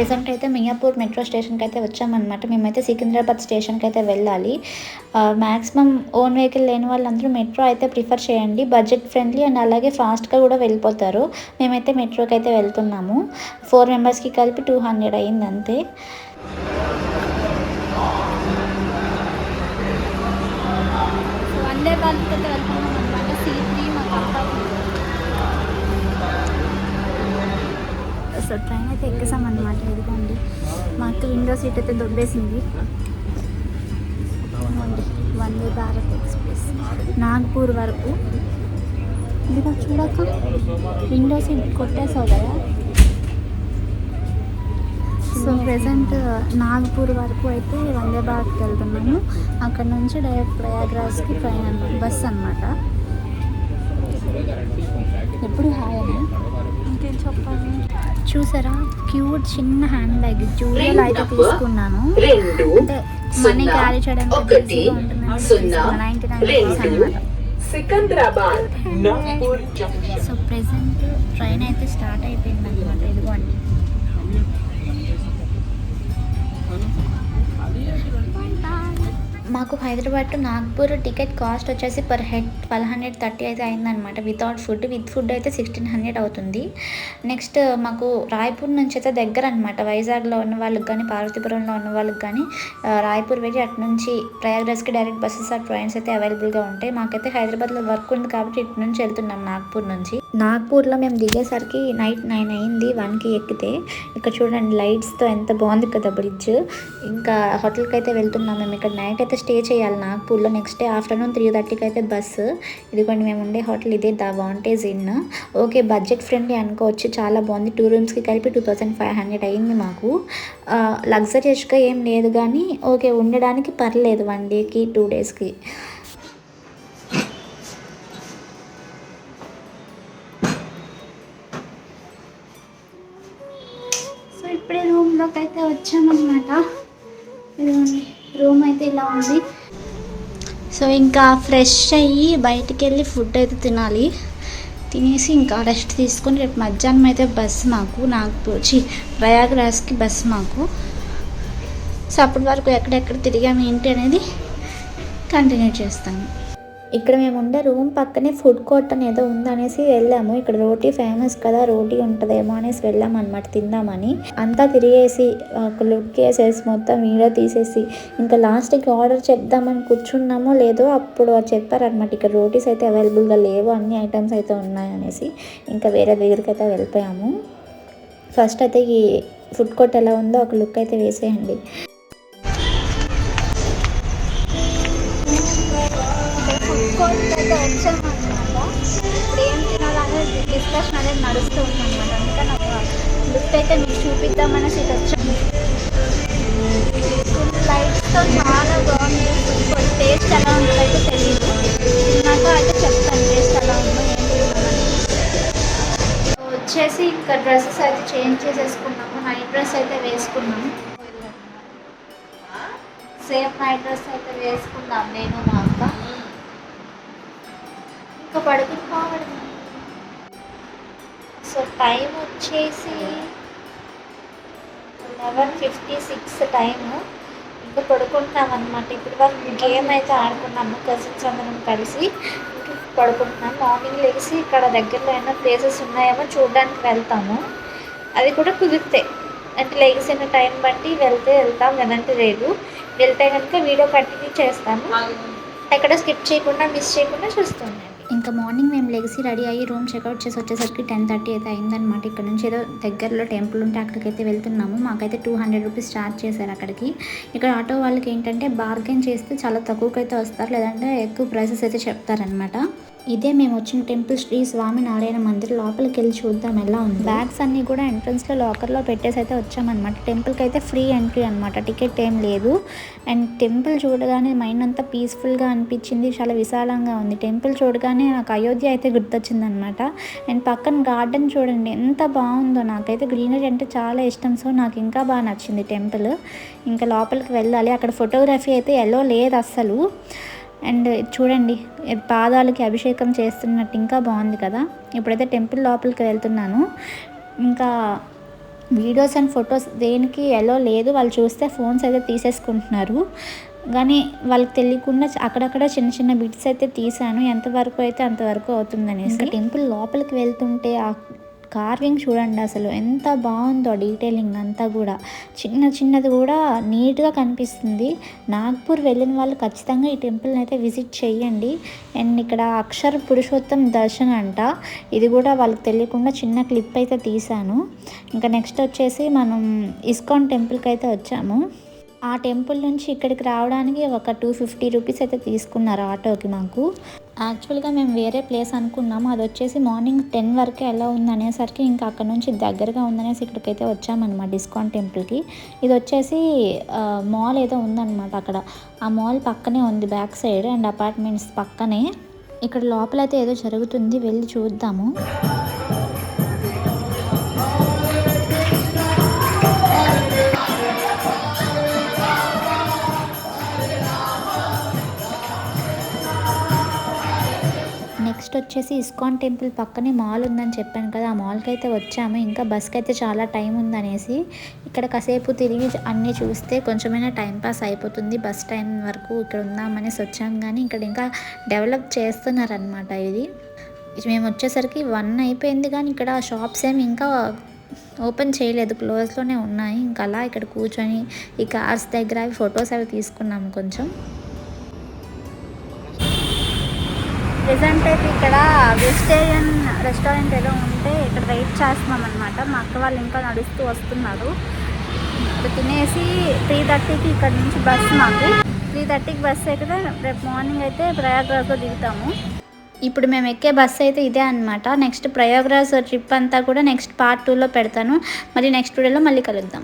Present అయితే Miyapur metro స్టేషన్కి అయితే వచ్చామన్నమాట. మేమైతే సికింద్రాబాద్ స్టేషన్కి అయితే వెళ్ళాలి. మ్యాక్సిమం ఓన్ వెహికల్ లేని వాళ్ళందరూ మెట్రో అయితే ప్రిఫర్ చేయండి. బడ్జెట్ ఫ్రెండ్లీ అండ్ అలాగే ఫాస్ట్గా కూడా వెళ్ళిపోతారు. మేమైతే మెట్రోకి అయితే వెళ్తున్నాము. 4 మెంబర్స్కి కలిపి 200 అయింది అంతే. వందే భారత్ అయితే వెళ్తున్నాం అనమాట. C3 సో ట్రైన్ అయితే ఎక్కేసామన్నమాట. ఇదిగోండి మాకు విండో సీట్ అయితే దొబ్బేసింది. వందే భారత్ ఎక్స్ప్రెస్ నాగ్పూర్ వరకు. ఇదిగో చూడక విండో సీట్ కొట్టేసావు కదా. సో ప్రెజెంట్ నాగ్పూర్ వరకు అయితే వందే భారత్కి వెళ్తున్నాము. అక్కడ నుంచి డైరెక్ట్ ప్రయాగ్రాజ్కి ట్రైన్ అన్నమాట, బస్ అన్నమాట. ఎప్పుడు హాయ్ అని ఇంకేం చెప్పాలి. చూసారా క్యూట్ చిన్న హ్యాండ్ బ్యాగ్ జూడియోలో అయితే తీసుకున్నాను. అంటే మనీ క్యారీ చేయడానికి ఈజీగా ఉంటుందని 99 అన్నమాట. సో ప్రెజెంట్ ట్రైన్ అయితే స్టార్ట్ అయిపోయింది అనమాట. ఇదిగోండి మాకు Hyderabad to Nagpur ticket cost వచ్చేసి పర్ హెడ్ 1230 అయితే అయిందనమాట. వితౌట్ ఫుడ్, విత్ ఫుడ్ అయితే 1600 అవుతుంది. నెక్స్ట్ మాకు రాయ్పూర్ నుంచి అయితే దగ్గర అనమాట. వైజాగ్లో ఉన్న వాళ్ళకి కానీ పార్వతీపురంలో ఉన్న వాళ్ళకి కానీ రాయ్పూర్ వెళ్ళి అటు నుంచి ప్రయాగ్రాజ్కి డైరెక్ట్ బస్సెస్ ఆర్ ట్రైన్స్ అయితే అవైలబుల్గా ఉంటాయి. మాకైతే హైదరాబాద్లో వర్క్ ఉంది కాబట్టి ఇటు నుంచి వెళ్తున్నాం నాగ్పూర్ నుంచి. నాగ్పూర్లో మేము దిగేసరికి నైట్ 9 అయింది 1కి ఎక్కితే. ఇక్కడ చూడండి లైట్స్తో ఎంత బాగుంది కదా బ్రిడ్జ్. ఇంకా హోటల్కి అయితే వెళ్తున్నాం మేము. ఇక్కడ నైట్ అయితే స్టే చేయాలి నాగ్పూర్లో. నెక్స్ట్ డే ఆఫ్టర్నూన్ 3:30కి అయితే బస్సు. ఇదిగోండి మేము ఉండే హోటల్ ఇదే, the Vantage in. Okay budget friendly అనుకోవచ్చు, చాలా బాగుంది. 2 రూమ్స్కి కలిపి 2500 అయింది మాకు. లగ్జరియస్గా ఏం లేదు కానీ ఓకే ఉండడానికి పర్లేదు 1 డేకి 2 డేస్కి. సో ఇప్పుడే రూమ్లోకి అయితే వచ్చామన్నమాట. ఇదిగోండి రూమ్ అయితే ఇలా ఉంది. సో ఇంకా ఫ్రెష్ అయ్యి బయటికి వెళ్ళి ఫుడ్ అయితే తినాలి. తినేసి ఇంకా రెస్ట్ తీసుకొని రేపు మధ్యాహ్నం అయితే బస్సు మాకు ప్రయాగ్రాజ్కి బస్సు మాకు. సో అప్పటి వరకు ఎక్కడెక్కడ తిరిగాము ఏంటి అనేది కంటిన్యూ చేస్తాము. ఇక్కడ మేము ఉండే రూమ్ పక్కనే ఫుడ్ కోర్ట్ అని ఏదో ఉందనేసి వెళ్ళాము. ఇక్కడ రోటీ ఫేమస్ కదా, రోటీ ఉంటుందేమో అనేసి వెళ్ళాము అనమాట తిందామని. అంతా తిరిగేసి ఒక లుక్ వేసేసి మొత్తం వీడియో తీసేసి ఇంకా లాస్ట్కి ఆర్డర్ చెప్దామని కూర్చున్నామో లేదో అప్పుడు చెప్పారనమాట ఇక్కడ రోటీస్ అయితే అవైలబుల్గా లేవు, అన్ని ఐటమ్స్ అయితే ఉన్నాయి అనేసి. ఇంకా వేరే దగ్గరికి అయితే వెళ్ళిపోయాము. ఫస్ట్ అయితే ఈ ఫుడ్ కోర్ట్ ఎలా ఉందో ఒక లుక్ అయితే వేసేయండి. అయితే వచ్చామన్నమాట. ఇప్పుడు ఏం తినాలనేది డిస్కషన్ అనేది నడుస్తూ ఉందన్నమాట. అందుకని ఒక లుక్ అయితే మీకు చూపిద్దామనేసి ఇది వచ్చాము. ఫుల్ లైట్స్తో చాలా బాగుంది ఫుడ్ కోర్ట్. టేస్ట్ ఎలా ఉంటుందో అయితే తెలియదు, తిన్నాక అయితే చెప్తాను టేస్ట్ ఎలా ఉందో ఏంటి. వచ్చేసి ఇంకా డ్రెస్సెస్ అయితే చేంజ్ చేసేసుకున్నాము. నైట్ డ్రెస్ అయితే వేసుకున్నాము. సేమ్ నైట్ డ్రెస్ అయితే వేసుకున్నాం నేను మా అక్క. ఇంకా పడుకుని. సో టైం వచ్చేసి 11:56 టైము. ఇంకా పడుకుంటున్నాం అనమాట. ఇప్పుడు వరకు గేమ్ అయితే ఆడుకున్నాము కజిన్స్ అందరం కలిసి. ఇంకా పడుకుంటున్నాం. మార్నింగ్ లేచి ఇక్కడ దగ్గరలో ఏమైనా ప్లేసెస్ ఉన్నాయేమో చూడడానికి వెళ్తాము. అది కూడా కుదిరితే, అంటే లేచిన టైం బట్టి వెళ్తాం, లేదంటే లేదు. వెళ్తే కనుక వీడియో కంటిన్యూ చేస్తాము. ఎక్కడ స్కిప్ చేయకుండా మిస్ చేయకుండా చూస్తున్నాను. ఇంకా మార్నింగ్ మేము లెగిసి రెడీ అయ్యి రూమ్ చెక్అవుట్ చేసి వచ్చేసరికి 10:30 అయితే అయిందనమాట. ఇక్కడ నుంచి ఏదో దగ్గరలో టెంపుల్ ఉంటే అక్కడికైతే వెళ్తున్నాము. మాకైతే 200 రూపీస్ ఛార్జ్ చేశారు అక్కడికి. ఇక్కడ ఆటో వాళ్ళకి ఏంటంటే బార్గెన్ చేస్తే చాలా తక్కువకైతే వస్తారు, లేదంటే ఎక్కువ ప్రైసెస్ అయితే చెప్తారనమాట. ఇదే మేము వచ్చిన టెంపుల్ శ్రీ స్వామి నారాయణ మందిర్. లోపలికి వెళ్ళి చూద్దాం ఎలా ఉంది. బ్యాగ్స్ అన్నీ కూడా ఎంట్రన్స్లో లాకర్లో పెట్టేసి అయితే వచ్చామన్నమాట. టెంపుల్కి అయితే ఫ్రీ ఎంట్రీ అనమాట, టికెట్ ఏం లేదు. అండ్ టెంపుల్ చూడగానే మైండ్ అంతా పీస్ఫుల్గా అనిపించింది, చాలా విశాలంగా ఉంది. టెంపుల్ చూడగానే నాకు అయోధ్య అయితే గుర్తొచ్చింది అనమాట. అండ్ పక్కన గార్డెన్ చూడండి ఎంత బాగుందో. నాకైతే గ్రీనరీ అంటే చాలా ఇష్టం, సో నాకు ఇంకా బాగా నచ్చింది టెంపుల్. ఇంకా లోపలికి వెళ్ళాలి. అక్కడ ఫోటోగ్రఫీ అయితే ఎల్లో లేదు అస్సలు. అండ్ చూడండి పాదాలకి అభిషేకం చేస్తున్నట్టు ఇంకా బాగుంది కదా. ఇప్పుడైతే టెంపుల్ లోపలికి వెళ్తున్నాను. ఇంకా వీడియోస్ అండ్ ఫొటోస్ దేనికి ఎలో లేదు, వాళ్ళు చూస్తే ఫోన్స్ అయితే తీసేసుకుంటున్నారు. కానీ వాళ్ళకి తెలియకుండా అక్కడక్కడ చిన్న చిన్న బిట్స్ అయితే తీసాను, ఎంతవరకు అయితే అంతవరకు అవుతుందనేసి. ఇంకా టెంపుల్ లోపలికి వెళ్తుంటే ఆ కార్వింగ్ చూడండి అసలు ఎంత బాగుందో, డీటెయిలింగ్ అంతా కూడా చిన్న చిన్నది కూడా నీట్గా కనిపిస్తుంది. నాగ్పూర్ వెళ్ళిన వాళ్ళు ఖచ్చితంగా ఈ టెంపుల్ని అయితే విజిట్ చేయండి. అండ్ ఇక్కడ అక్షర పురుషోత్తం దర్శన్ అంట, ఇది కూడా వాళ్ళకి తెలియకుండా చిన్న క్లిప్ అయితే తీసాను. ఇంకా నెక్స్ట్ వచ్చేసి మనం ఇస్కాన్ టెంపుల్కి అయితే వచ్చాము. ఆ టెంపుల్ నుంచి ఇక్కడికి రావడానికి ఒక 250 రూపీస్ అయితే తీసుకున్నారు ఆటోకి మాకు. యాక్చువల్గా మేము వేరే ప్లేస్ అనుకున్నాము, అది వచ్చేసి మార్నింగ్ 10 వరకే ఎలా ఉందనేసరికి ఇంకా అక్కడ నుంచి దగ్గరగా ఉందనేసి ఇక్కడికైతే వచ్చామన్నమాట ఇస్కాన్ టెంపుల్కి. ఇది వచ్చేసి మాల్ ఏదో ఉందన్నమాట అక్కడ, ఆ మాల్ పక్కనే ఉంది బ్యాక్ సైడ్ అండ్ అపార్ట్మెంట్స్ పక్కనే. ఇక్కడ లోపలైతే ఏదో జరుగుతుంది, వెళ్ళి చూద్దాము. నెక్స్ట్ వచ్చేసి ఇస్కాన్ టెంపుల్ పక్కనే మాల్ ఉందని చెప్పాను కదా, ఆ మాల్కి అయితే వచ్చాము. ఇంకా బస్కి అయితే చాలా టైం ఉందనేసి ఇక్కడ కాసేపు తిరిగి అన్నీ చూస్తే కొంచెమైనా టైంపాస్ అయిపోతుంది, బస్ టైం వరకు ఇక్కడ ఉందామనేసి వచ్చాము. కానీ ఇక్కడ ఇంకా డెవలప్ చేస్తున్నారనమాట. ఇది మేము వచ్చేసరికి 1 అయిపోయింది, కానీ ఇక్కడ షాప్స్ ఏమి ఇంకా ఓపెన్ చేయలేదు, క్లోజ్లోనే ఉన్నాయి. ఇంకా అలా ఇక్కడ కూర్చొని ఈ కార్స్ దగ్గర అవి ఫొటోస్ అవి తీసుకున్నాము కొంచెం. ప్రెజెంట్ అయితే ఇక్కడ వెజిటేరియన్ రెస్టారెంట్ ఏదో ఉంటే ఇక్కడ వెయిట్ చేస్తున్నాం అనమాట. మా అక్క వాళ్ళు ఇంకా నడుస్తూ వస్తున్నారు. ఇప్పుడు తినేసి 3:30కి ఇక్కడ నుంచి బస్సు, మాకు 3:30కి బస్సు అయితే రేపు మార్నింగ్ అయితే ప్రయాగ్రాజ్లో దిగుతాము. ఇప్పుడు మేము ఎక్కే బస్సు అయితే ఇదే అనమాట. నెక్స్ట్ ప్రయాగ్రాజ్ ట్రిప్ అంతా కూడా నెక్స్ట్ పార్ట్ 2లో పెడతాను. మళ్ళీ నెక్స్ట్ వీడియోలో మళ్ళీ కలుద్దాం.